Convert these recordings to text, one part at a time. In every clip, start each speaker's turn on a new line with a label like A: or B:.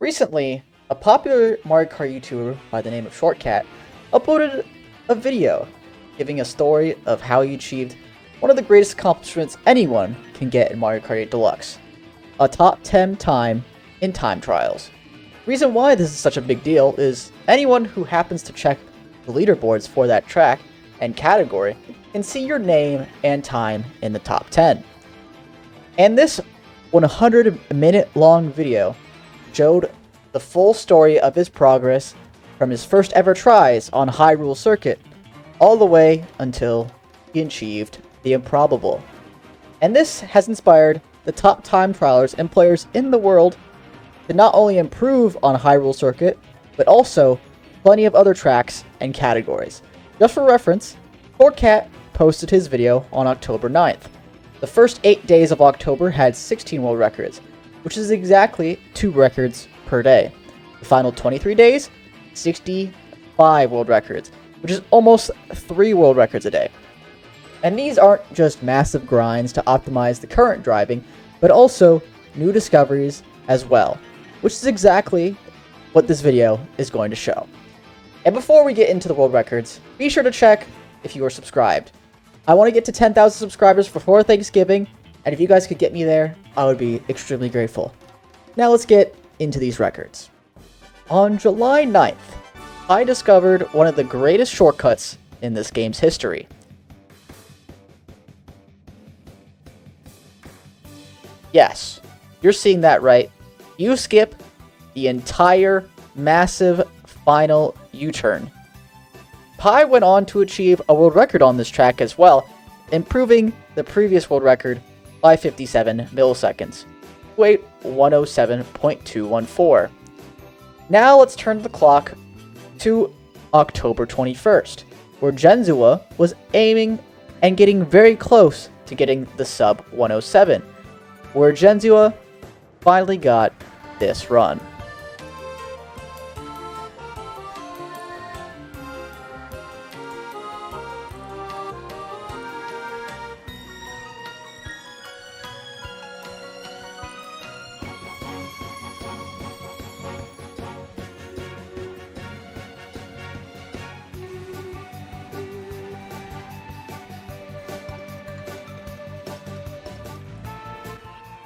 A: Recently, a popular Mario Kart YouTuber by the name of Shortcat uploaded a video giving a story of how he achieved one of the greatest accomplishments anyone can get in Mario Kart 8 Deluxe, a top 10 time in time trials. The reason why this is such a big deal is anyone who happens to check the leaderboards for that track and category can see your name and time in the top 10. And this 100-minute long video showed the full story of his progress from his first ever tries on Hyrule circuit all the way until he achieved the improbable. And this has inspired the top time trialers and players in the world to not only improve on Hyrule circuit, but also plenty of other tracks and categories. Just for reference, Shortcat posted his video on October 9th. The first 8 days of October had 16 world records, which is exactly 2 records per day. The final 23 days, 65 world records, which is almost 3 world records a day. And these aren't just massive grinds to optimize the current driving, but also new discoveries as well, which is exactly what this video is going to show. And before we get into the world records, be sure to check if you are subscribed. I want to get to 10,000 subscribers before Thanksgiving, and if you guys could get me there, I would be extremely grateful. Now let's get into these records. On July 9th, I discovered one of the greatest shortcuts in this game's history. Yes, you're seeing that right. You skip the entire massive final U-turn. Pi went on to achieve a world record on this track as well, improving the previous world record by 57 milliseconds to a 107.214. Now let's turn the clock to October 21st, where Genzua was aiming and getting very close to getting the sub 107, where Genzua finally got this run.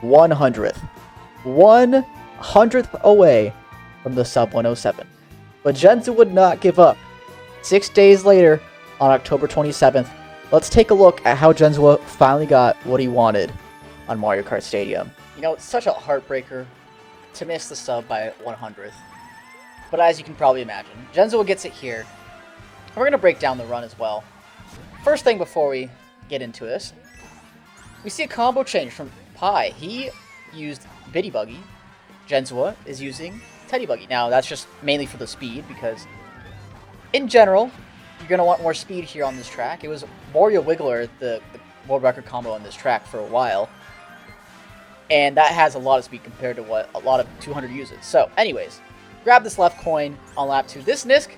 A: One hundredth away from the sub 107. But Genzu would not give up. 6 days later, on October 27th, let's take a look at how Genzua finally got what he wanted on Mario Kart Stadium. You know, it's such a heartbreaker to miss the sub by 100th. But as you can probably imagine, Genzua gets it here. We're going to break down the run as well. First thing before we get into this, we see a combo change from Pi. He used Biddy Buggy. Genzua is using Teddy Buggy. Now, that's just mainly for the speed, because in general, you're going to want more speed here on this track. It was Wario Wiggler, the world record combo on this track for a while, and that has a lot of speed compared to what a lot of 200 uses. So, anyways, grab this left coin on lap 2. This Nisk,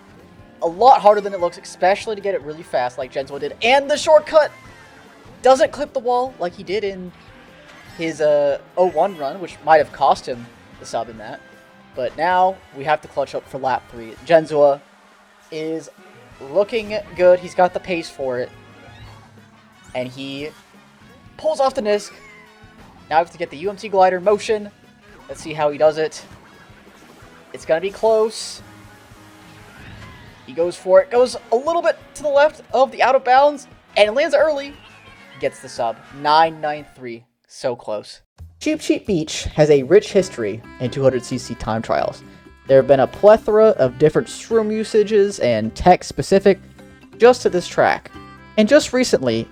A: a lot harder than it looks, especially to get it really fast like Genzua did, and the shortcut doesn't clip the wall like he did in his 01 run, which might have cost him the sub in that. But now we have to clutch up for lap 3. Genzua is looking good. He's got the pace for it. And he pulls off the Nisk. Now we have to get the UMT glider motion. Let's see how he does it. It's going to be close. He goes for it. Goes a little bit to the left of the out of bounds. And lands early. Gets the sub. 993. So close. Cheep Beach has a rich history in 200cc time trials. There have been a plethora of different shroom usages and tech specific just to this track. And just recently,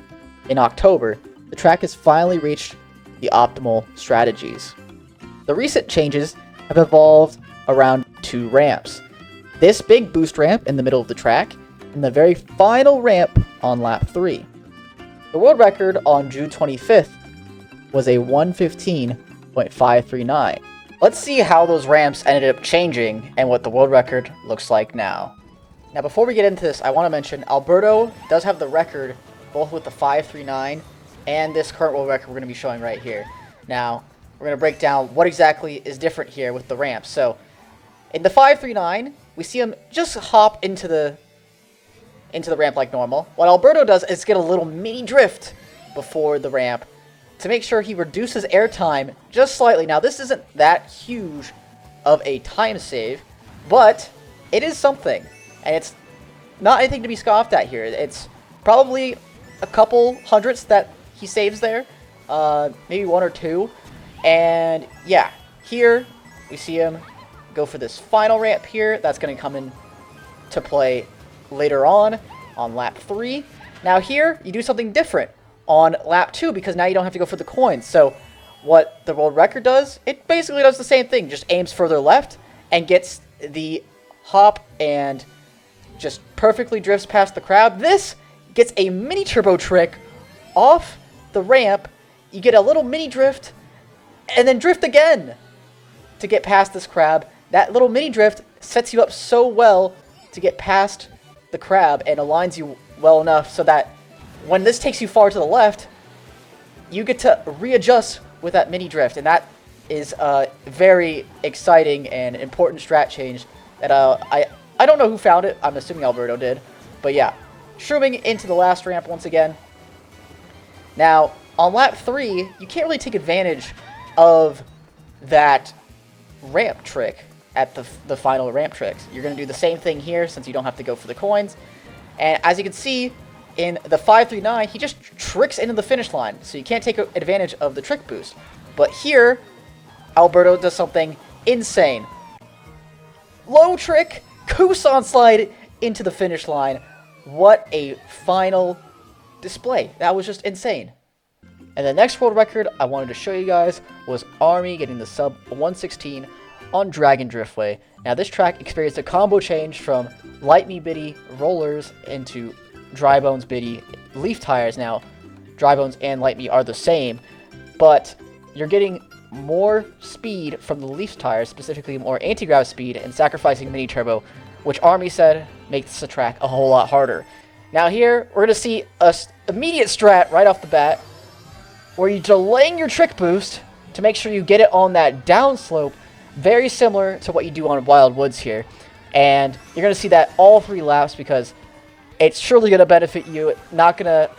A: in October, the track has finally reached the optimal strategies. The recent changes have evolved around 2 ramps. This big boost ramp in the middle of the track, and the very final ramp on lap 3. The world record on June 25th was a 115.539. Let's see how those ramps ended up changing and what the world record looks like now. Now before we get into this, I want to mention Alberto does have the record both with the 539 and this current world record we're going to be showing right here. Now, we're going to break down what exactly is different here with the ramps. So, In the 539, we see him just hop into the ramp like normal. What Alberto does is get a little mini drift before the ramp to make sure he reduces airtime just slightly. Now, this isn't that huge of a time save, but it is something. And it's not anything to be scoffed at here. It's probably a couple hundredths that he saves there. Maybe 1 or 2. And yeah, here we see him go for this final ramp here. That's going to come in to play later on lap 3. Now here, you do something different on lap 2 because now you don't have to go for the coins. So what the world record does, it basically does the same thing. Just aims further left and gets the hop and just perfectly drifts past the crowd. This gets a mini turbo trick off the ramp. You get a little mini drift and then drift again to get past this crab. That little mini drift sets you up so well to get past the crab and aligns you well enough so that when this takes you far to the left, you get to readjust with that mini drift. And that is a very exciting and important strat change that I don't know who found it. I'm assuming Alberto did. But yeah, shrooming into the last ramp once again. Now, on lap 3, you can't really take advantage of that ramp trick at the final ramp tricks. You're going to do the same thing here since you don't have to go for the coins. And as you can see, in the 539, he just tricks into the finish line. So you can't take advantage of the trick boost. But here, Alberto does something insane. Low trick, Kusan slide into the finish line. What a final display. That was just insane. And the next world record I wanted to show you guys was Army getting the sub 116 on Dragon Driftway. Now this track experienced a combo change from Light Me Biddy rollers into Dry Bones Biddy leaf tires. Now Dry Bones and Light Me are the same, but you're getting more speed from the leaf tires, specifically more anti-grav speed, and sacrificing mini turbo, which Army said makes the track a whole lot harder. Now here, we're going to see a immediate strat right off the bat, where you're delaying your trick boost to make sure you get it on that downslope, very similar to what you do on Wild Woods here. And you're going to see that all 3 laps because it's surely going to benefit you. It's not going to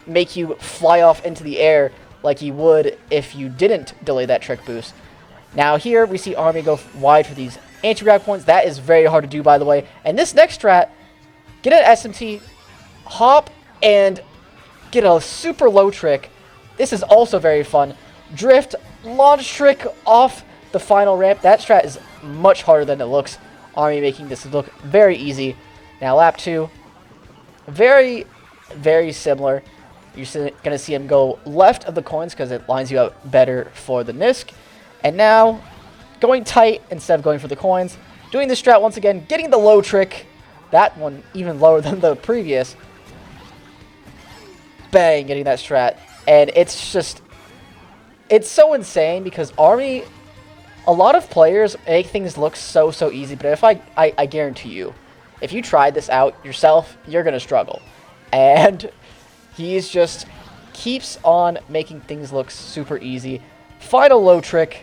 A: make you fly off into the air like you would if you didn't delay that trick boost. Now here, we see Army go wide for these anti-grav points. That is very hard to do, by the way. And this next strat, get an SMT, hop, and get a super low trick. This is also very fun. Drift, launch trick off the final ramp. That strat is much harder than it looks. Army making this look very easy. Now lap 2, very, very similar. You're going to see him go left of the coins because it lines you up better for the Nisk. And now, going tight instead of going for the coins. Doing the strat once again, getting the low trick. That one even lower than the previous. Bang, getting that strat. And it's just, it's so insane because Army, a lot of players make things look so easy. But if I guarantee you, if you tried this out yourself, you're going to struggle. And he's just keeps on making things look super easy. Final low trick.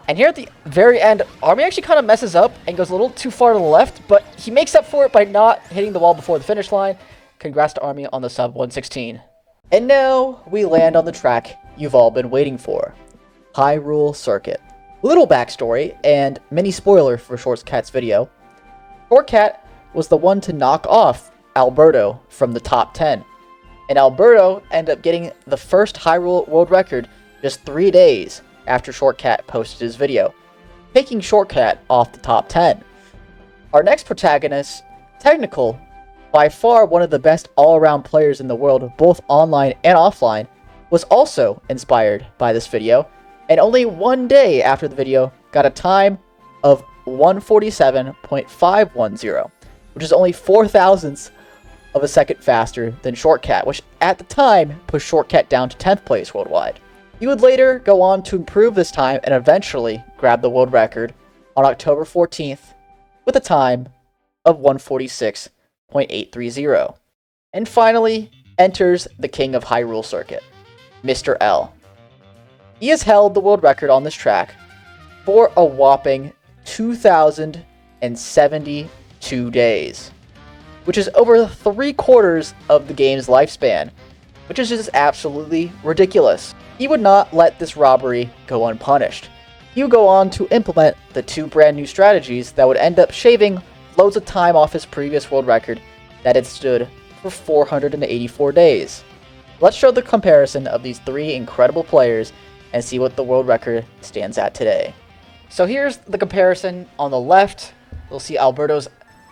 A: And here at the very end, Army actually kind of messes up and goes a little too far to the left, but he makes up for it by not hitting the wall before the finish line. Congrats to Army on the sub 116. And now we land on the track you've all been waiting for, Hyrule Circuit. Little backstory and mini spoiler for Shortcat's video. Shortcat was the one to knock off Alberto from the top 10. And Alberto ended up getting the first Hyrule world record just 3 days after Shortcat posted his video, taking Shortcat off the top 10. Our next protagonist, Technical, by far one of the best all-around players in the world, both online and offline, was also inspired by this video, and only 1 day after the video got a time of 147.510, which is only 4 thousandths of a second faster than Shortcat, which at the time pushed Shortcat down to 10th place worldwide. He would later go on to improve this time and eventually grab the world record on October 14th with a time of 146.830. And finally, enters the king of Hyrule Circuit, Mr. L. He has held the world record on this track for a whopping 2,000 172 days, which is over 3/4 of the game's lifespan, which is just absolutely ridiculous. He would not let this robbery go unpunished. He would go on to implement the 2 brand new strategies that would end up shaving loads of time off his previous world record that had stood for 484 days. Let's show the comparison of these 3 incredible players and see what the world record stands at today. So here's the comparison. On the left, you'll see Alberto's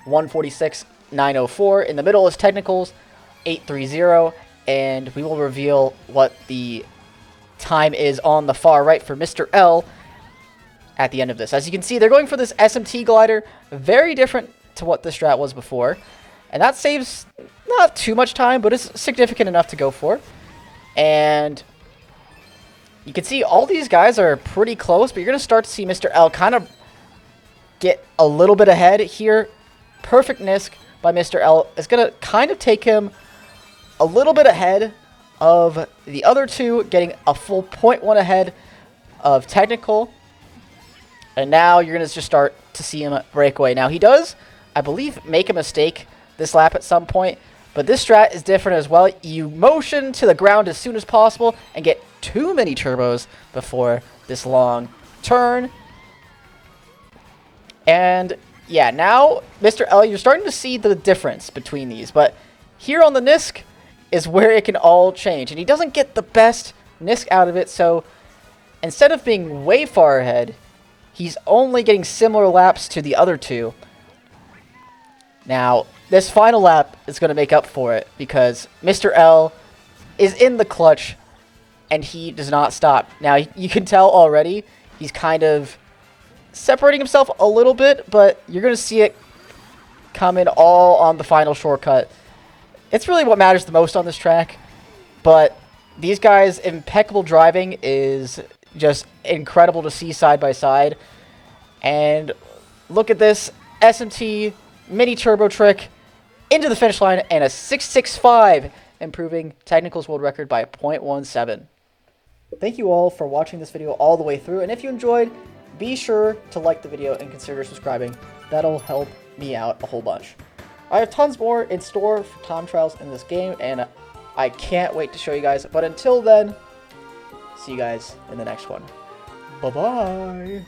A: 146.904. In the middle is Technical's 830, and we will reveal what the time is on the far right for Mr. L at the end of this. As you can see, they're going for this SMT glider, very different to what the strat was before, and that saves not too much time, but it's significant enough to go for. And you can see all these guys are pretty close, but you're going to start to see Mr. L kind of get a little bit ahead here. Perfect Nisk by Mr. L is going to kind of take him a little bit ahead of the other 2, getting a full 0.1 ahead of Technical. And now you're going to just start to see him break away. Now he does, I believe, make a mistake this lap at some point, but this strat is different as well. You motion to the ground as soon as possible and get too many turbos before this long turn. And yeah, now Mr. L, you're starting to see the difference between these, but here on the Nisk is where it can all change, and he doesn't get the best Nisk out of it, so instead of being way far ahead, he's only getting similar laps to the other 2. Now, this final lap is going to make up for it because Mr. L is in the clutch and he does not stop. Now, you can tell already he's kind of separating himself a little bit, but you're going to see it come in all on the final shortcut. It's really what matters the most on this track, but these guys' impeccable driving is just incredible to see side by side. And look at this SMT mini turbo trick into the finish line and a 665, improving Technical's world record by 0.17. Thank you all for watching this video all the way through, and if you enjoyed, be sure to like the video and consider subscribing. That'll help me out a whole bunch. I have tons more in store for time trials in this game, and I can't wait to show you guys. But until then, see you guys in the next one. Bye-bye.